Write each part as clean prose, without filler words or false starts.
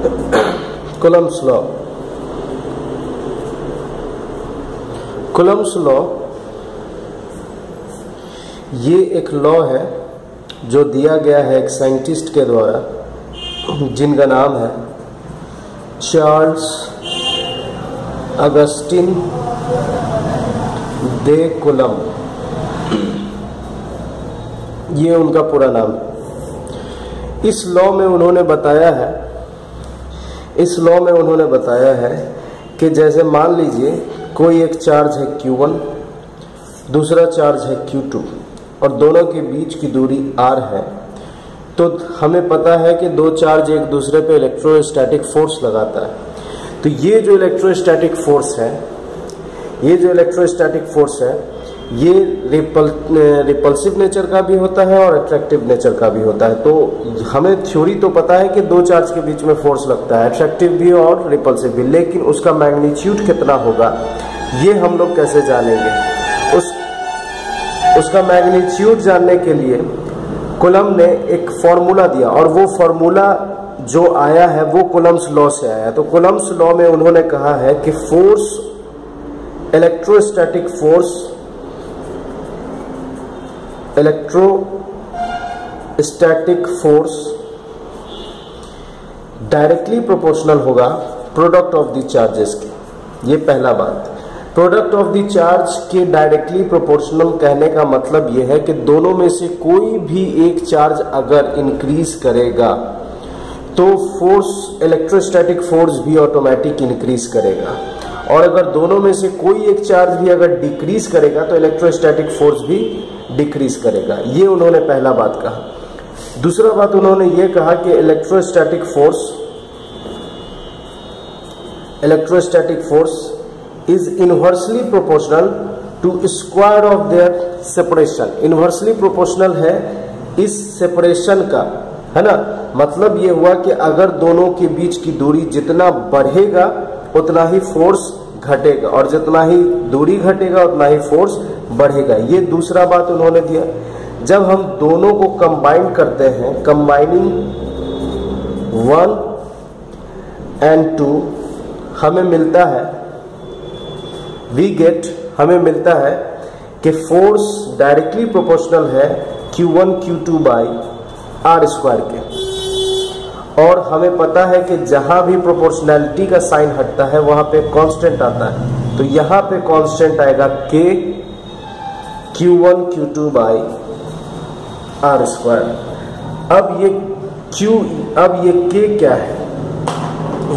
Coulomb's law. Coulomb's law ये एक law है जो दिया गया है एक साइंटिस्ट के द्वारा, जिनका नाम है चार्ल्स अगस्टिन दे कूलम्ब। ये उनका पूरा नाम है। इस लॉ में उन्होंने बताया है कि जैसे मान लीजिए कोई एक चार्ज है Q1, दूसरा चार्ज है Q2 और दोनों के बीच की दूरी R है, तो हमें पता है कि दो चार्ज एक दूसरे पे इलेक्ट्रोस्टैटिक फोर्स लगाता है। तो ये जो इलेक्ट्रोस्टैटिक फोर्स है ये रिपल्सिव नेचर का भी होता है और अट्रैक्टिव नेचर का भी होता है। तो हमें थ्योरी तो पता है कि दो चार्ज के बीच में फोर्स लगता है, अट्रैक्टिव भी और रिपल्सिव भी, लेकिन उसका मैग्नीट्यूड कितना होगा ये हम लोग कैसे जानेंगे? उसका मैग्नीट्यूड जानने के लिए कूलम्ब ने एक फॉर्मूला दिया और वो फॉर्मूला जो आया है वो कूलम्ब्स लॉ से आया है। तो कूलम्ब्स लॉ में उन्होंने कहा है कि इलेक्ट्रोस्टैटिक फोर्स डायरेक्टली प्रोपोर्शनल होगा प्रोडक्ट ऑफ द चार्जेस के। ये पहला बात। प्रोडक्ट ऑफ द चार्ज के डायरेक्टली प्रोपोर्शनल कहने का मतलब यह है कि दोनों में से कोई भी एक चार्ज अगर इंक्रीज करेगा तो इलेक्ट्रोस्टैटिक फोर्स भी ऑटोमेटिक इंक्रीज करेगा, और अगर दोनों में से कोई एक चार्ज भी अगर डिक्रीज करेगा तो इलेक्ट्रोस्टैटिक फोर्स भी डिक्रीज करेगा। ये उन्होंने पहला बात कहा। दूसरा बात उन्होंने ये कहा कि electrostatic force is inversely proportional to square of their separation. Inversely proportional है इस सेपरेशन का, है ना। मतलब ये हुआ कि अगर दोनों के बीच की दूरी जितना बढ़ेगा उतना ही फोर्स घटेगा, और जितना ही दूरी घटेगा उतना ही फोर्स बढ़ेगा। ये दूसरा बात उन्होंने दिया। जब हम दोनों को कंबाइन करते हैं, कंबाइनिंग 1 and 2, हमें मिलता है कि फोर्स डायरेक्टली प्रोपोर्शनल है Q1 Q2 by R square के, और हमें पता है कि जहां भी प्रोपोर्शनैलिटी का साइन हटता है वहां पे कांस्टेंट आता है। तो यहां पे कांस्टेंट आएगा K Q1 Q2 by R square. अब ये K क्या है?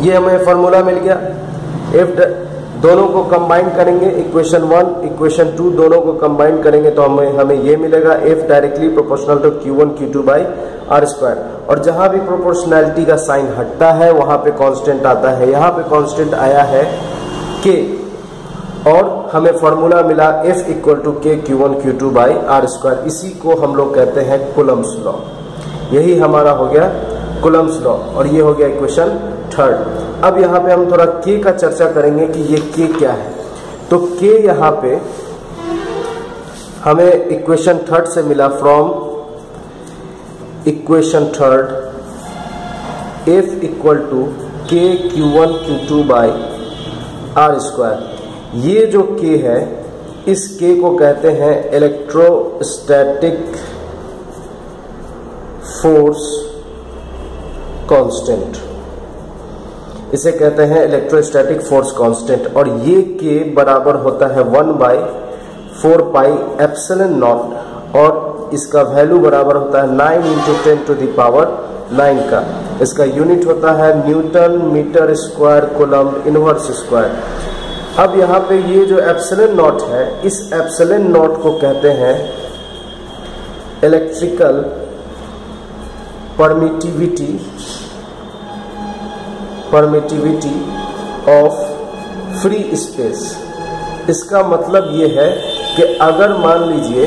ये हमें फॉर्मूला मिल गया। दोनों को कंबाइन करेंगे, इक्वेशन 1 इक्वेशन 2 दोनों को कंबाइन करेंगे तो हमें ये मिलेगा F directly proportional to Q1 Q2 by R square. और जहां भी प्रोपोर्शनैलिटी का साइन हटता है वहां पे कांस्टेंट आता है। यहाँ पे कांस्टेंट आया है K, और हमें फॉर्मूला मिला F equal to K Q1 Q2 by R square. इसी को हम लोग कहते हैं कूलम्ब्स लॉ। यही हमारा हो गया कूलम्ब्स लॉ, और ये हो गया इक्वेशन 3। अब यहाँ पे हम थोड़ा K का चर्चा करेंगे कि ये K क्या है। तो K यहाँ पे हमें इक्वेशन 3 से मिला। From equation 3 F equal to K Q1 Q2 by R square. ये जो K है, इस K को कहते हैं इलेक्ट्रोस्टैटिक फोर्स कांस्टेंट। इसे कहते हैं इलेक्ट्रोस्टैटिक फोर्स कांस्टेंट, और ये K बराबर होता है 1/4 पाई एप्सिलॉन नॉट, और इसका वैल्यू बराबर होता है 9 × 10 टू द पावर 9 का। इसका यूनिट होता है newton metre square coulomb inverse square. अब यहाँ पे ये जो एप्सिलॉन नॉट है, इस एप्सिलॉन नॉट को कहते हैं electrical permittivity of free space. इसका मतलब ये है कि अगर मान लीजिए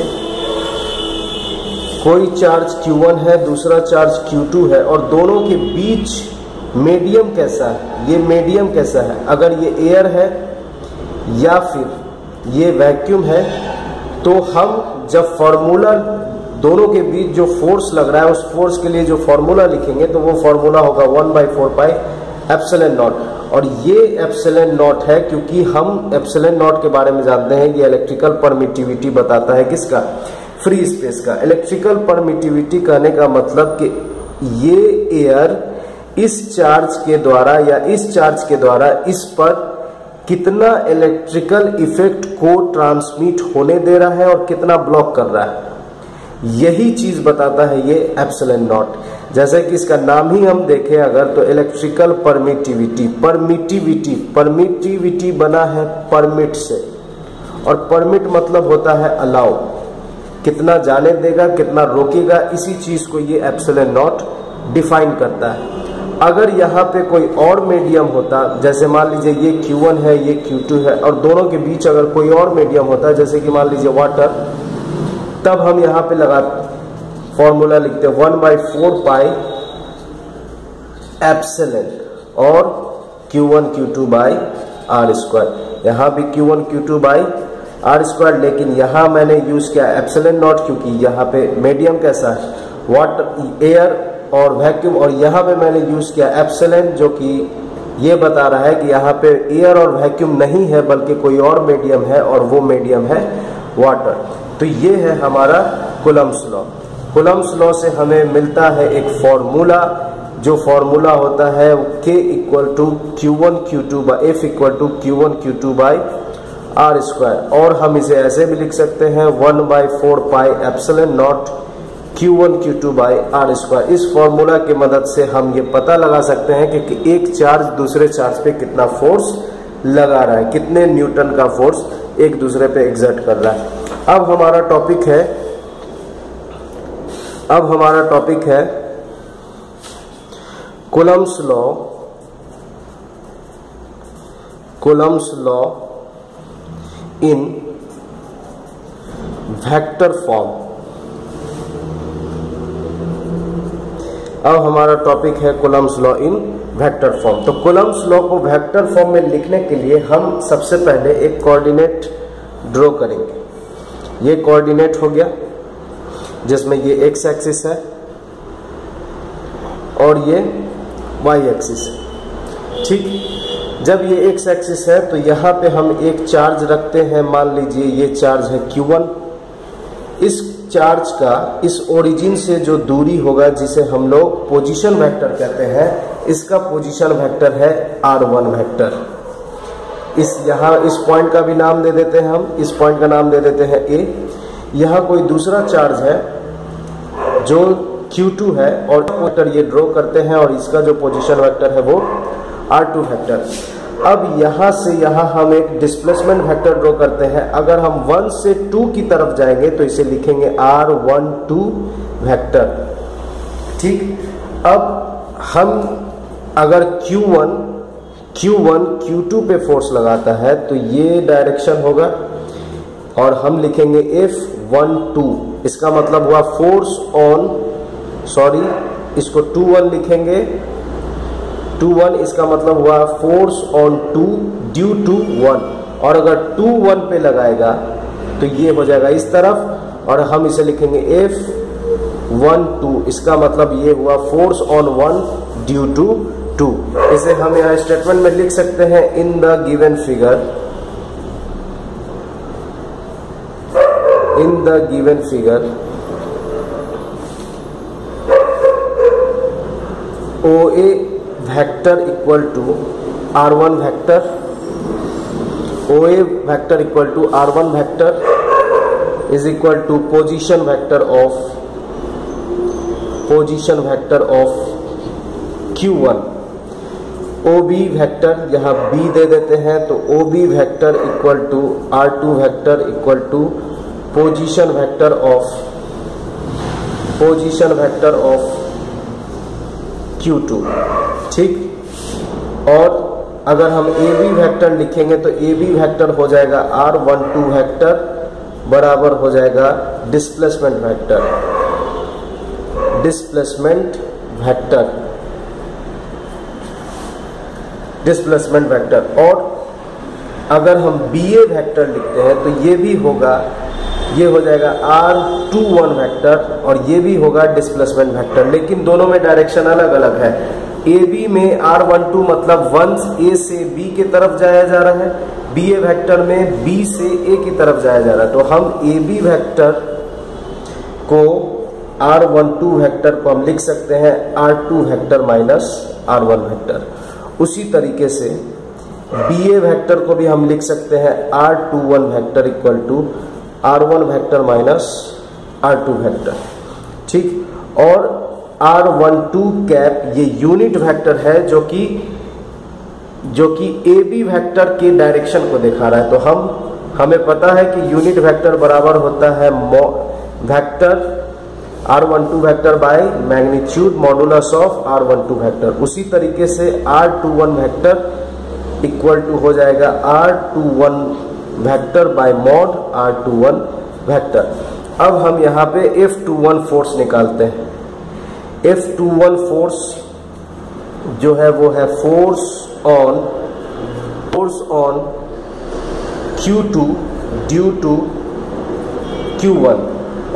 कोई चार्ज Q1 है, दूसरा चार्ज Q2 है, और दोनों के बीच मीडियम कैसा है, ये मीडियम कैसा है, अगर ये एयर है या फिर ये वैक्यूम है, तो हम जब फॉर्मूला दोनों के बीच जो फोर्स लग रहा है उस फोर्स के लिए जो फॉर्मूला लिखेंगे तो वो फॉर्मूला होगा 1/4 पाई एप्सिलॉन नॉट। और ये एप्सिलॉन नॉट है क्योंकि हम एप्सिलॉन नॉट के बारे में जानते हैं, ये इलेक्ट्रिकल परमिटिविटी बताता है किसका, फ्री स्पेस का। इलेक्ट्रिकल परमिटिविटी कहने का मतलब कि ये एयर इस चार्ज के द्वारा या इस चार्ज के द्वारा इस पर कितना इलेक्ट्रिकल इफेक्ट को ट्रांसमिट होने दे रहा है और कितना ब्लॉक कर रहा है, यही चीज बताता है ये एप्सिलॉन नॉट। जैसे कि इसका नाम ही हम देखें अगर, तो इलेक्ट्रिकल परमिटिविटी, परमिटिविटी बना है परमिट से, और परमिट मतलब होता है अलाउ, कितना जाने देगा कितना रोकेगा, इसी चीज को ये एप्सिलॉन नॉट डिफाइन करता है। अगर यहाँ पे कोई और मीडियम होता, जैसे मान लीजिए ये Q1 है ये Q2 है, और दोनों के बीच अगर कोई और मीडियम होता जैसे कि मान लीजिए वाटर, तब हम यहाँ पे लगा फॉर्मूला लिखते हैं 1/4 पाई एप्सिलॉन और Q1 Q2 by R square. यहाँ भी Q1 Q2 by R square, लेकिन यहाँ मैंने यूज किया एप्सिलॉन नॉट क्योंकि यहाँ पे मीडियम कैसा है, वाटर, एयर और वैक्यूम, और यहाँ पे मैंने यूज किया एप्सिलॉन जो कि ये बता रहा है कि यहाँ पे एयर और वैक्यूम नहीं है बल्कि कोई और मीडियम है, और वो मीडियम है वाटर। तो ये है हमारा कूलम्ब्स लॉ। कूलम्ब्स लॉ से हमें मिलता है एक फॉर्मूला, जो फॉर्मूला होता है K = Q1 Q2 by F = Q1 Q2 by R square, और हम इसे ऐसे भी लिख सकते हैं 1/4 pi epsilon naught Q1 Q2 by R square. इस फॉर्मूला की मदद से हम ये पता लगा सकते हैं कि एक चार्ज दूसरे चार्ज पे कितना फोर्स लगा रहा है, कितने न्यूटन का फोर्स एक दूसरे पे एग्जर्ट कर रहा है। अब हमारा टॉपिक है Coulomb's law in vector form. अब हमारा टॉपिक है Coulomb's law in vector form. तो कूलम्ब्स लॉ को वेक्टर फॉर्म में लिखने के लिए हम सबसे पहले एक कोऑर्डिनेट ड्रॉ करेंगे। ये कोऑर्डिनेट हो गया जिसमें ये एक्स एक्सिस है और ये वाई एक्सिस है, ठीक। जब ये एक्स एक्सिस है तो यहाँ पे हम एक चार्ज रखते हैं, मान लीजिए ये चार्ज है Q1। इस चार्ज का इस ओरिजिन से जो दूरी होगा जिसे हम लोग पोजीशन वेक्टर कहते हैं, इसका पोजीशन वेक्टर है R1 वेक्टर। इस पॉइंट का भी नाम दे देते हैं हम, इस पॉइंट का नाम दे देते हैं A। यहाँ कोई दूसरा चार्ज है जो Q2 है और वेक्टर ये ड्रॉ करते हैं, और इसका जो पोजीशन वेक्टर है वो R2 वेक्टर। अब यहाँ से यहाँ हम एक डिस्प्लेसमेंट वेक्टर ड्रॉ करते हैं। अगर हम 1 से 2 की तरफ जाएंगे तो इसे लिखेंगे R12 वेक्टर, ठीक। अब हम अगर Q1 Q2 पे फोर्स लगाता है तो ये डायरेक्शन होगा, और हम लिखेंगे F12, इसका मतलब हुआ फोर्स ऑन, सॉरी इसको 21 लिखेंगे, 21 इसका मतलब हुआ फोर्स ऑन 2 ड्यू टू 1, और अगर 2 1 पे लगाएगा तो ये हो जाएगा इस तरफ, और हम इसे लिखेंगे F12, इसका मतलब ये हुआ फोर्स ऑन 1 ड्यू टू 2। इसे हम यहाँ स्टेटमेंट में लिख सकते हैं, in the given figure OA vector equal to R1 vector, OA vector equal to R1 vector is equal to position vector of Q1। OB vector यहाँ B दे देते हैं, तो OB vector equal to R2 vector equal to position vector of Q2, ठीक। और अगर हम AB vector लिखेंगे तो AB वेक्टर हो जाएगा R12 वेक्टर बराबर हो जाएगा डिस्प्लेसमेंट वेक्टर। और अगर हम BA वेक्टर लिखते हैं तो ये भी होगा, ये हो जाएगा R21 वेक्टर, और ये भी होगा डिस्प्लेसमेंट वेक्टर, लेकिन दोनों में डायरेक्शन अलग अलग है। ए बी में R12 मतलब 1 ए से बी की तरफ जाया जा रहा है, बी ए वेक्टर में बी से ए की तरफ जाया जा रहा है। तो हम ए बी वेक्टर को R12 वेक्टर को हम लिख सकते हैं R2 vector minus R1 vector. उसी तरीके से बी ए वेक्टर को भी हम लिख सकते हैं R21 vector equal to R1 vector minus R2 vector, ठीक। और R12 कैप ये यूनिट वेक्टर है जो कि ए बी वेक्टर के डायरेक्शन को दिखा रहा है। तो हमें पता है कि यूनिट वेक्टर बराबर होता है vector R12 vector by magnitude modulus of R12 vector. उसी तरीके से R21 वेक्टर इक्वल टू हो जाएगा R21 vector by mod R21 vector. अब हम यहाँ पे F21 फोर्स निकालते हैं। F21 फोर्स जो है वो है force on Q2 due to Q1,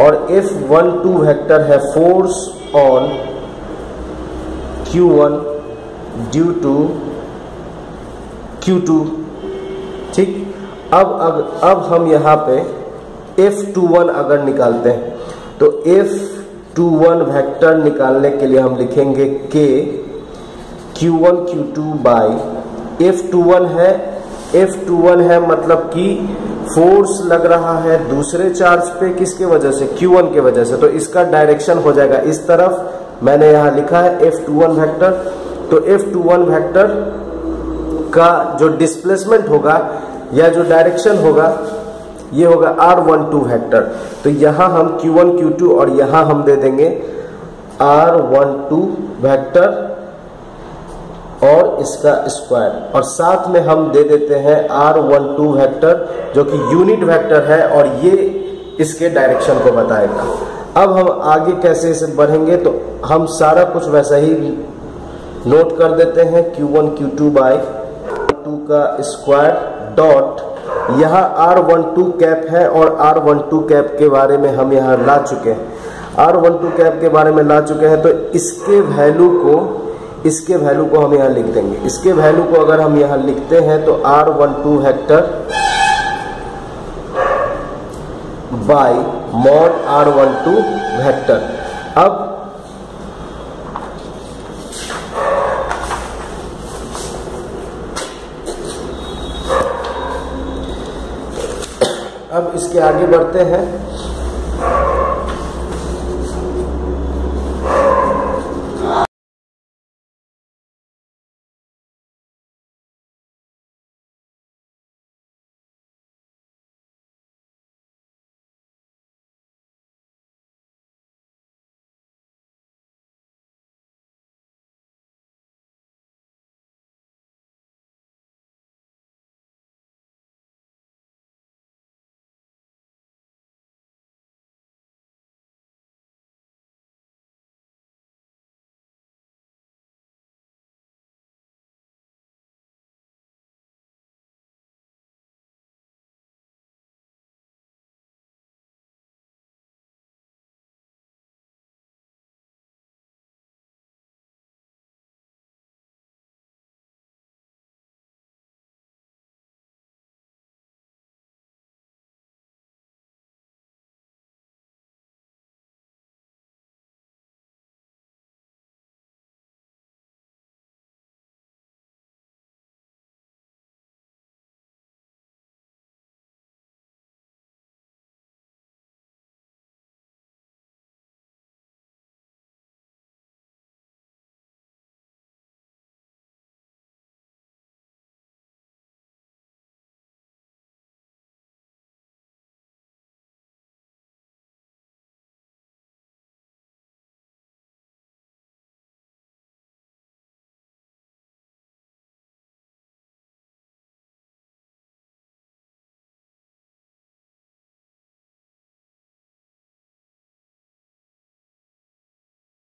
और F12 वेक्टर है force on Q1 due to Q2, ठीक। अब हम यहाँ पे F21 अगर निकालते हैं तो F21 वेक्टर निकालने के लिए हम लिखेंगे K Q1 Q2 by F21 है मतलब कि फोर्स लग रहा है दूसरे चार्ज पे, किसके वजह से, Q1 के वजह से। तो इसका डायरेक्शन हो जाएगा इस तरफ, मैंने यहाँ लिखा है F21 वेक्टर। तो F21 वेक्टर का जो डिस्प्लेसमेंट होगा या जो डायरेक्शन होगा ये होगा R12 वेक्टर। तो यहाँ हम Q1 Q2 और यहाँ हम दे देंगे R12 वेक्टर और इसका स्क्वायर, और साथ में हम दे देते हैं R12 वेक्टर जो कि यूनिट वेक्टर है और ये इसके डायरेक्शन को बताएगा। अब हम आगे कैसे इसे बढ़ेंगे तो हम सारा कुछ वैसा ही नोट कर देते हैं। Q1 Q2 बाय 2 का स्क्वायर डॉट, यहाँ R12 कैप है और R12 कैप के बारे में हम यहाँ ला चुके हैं, R12 कैप के बारे में ला चुके हैं। तो इसके वैल्यू को हम यहाँ लिख देंगे। इसके वैल्यू को अगर हम यहाँ लिखते हैं तो R12 vector by mod R12 vector. अब इसके आगे बढ़ते हैं।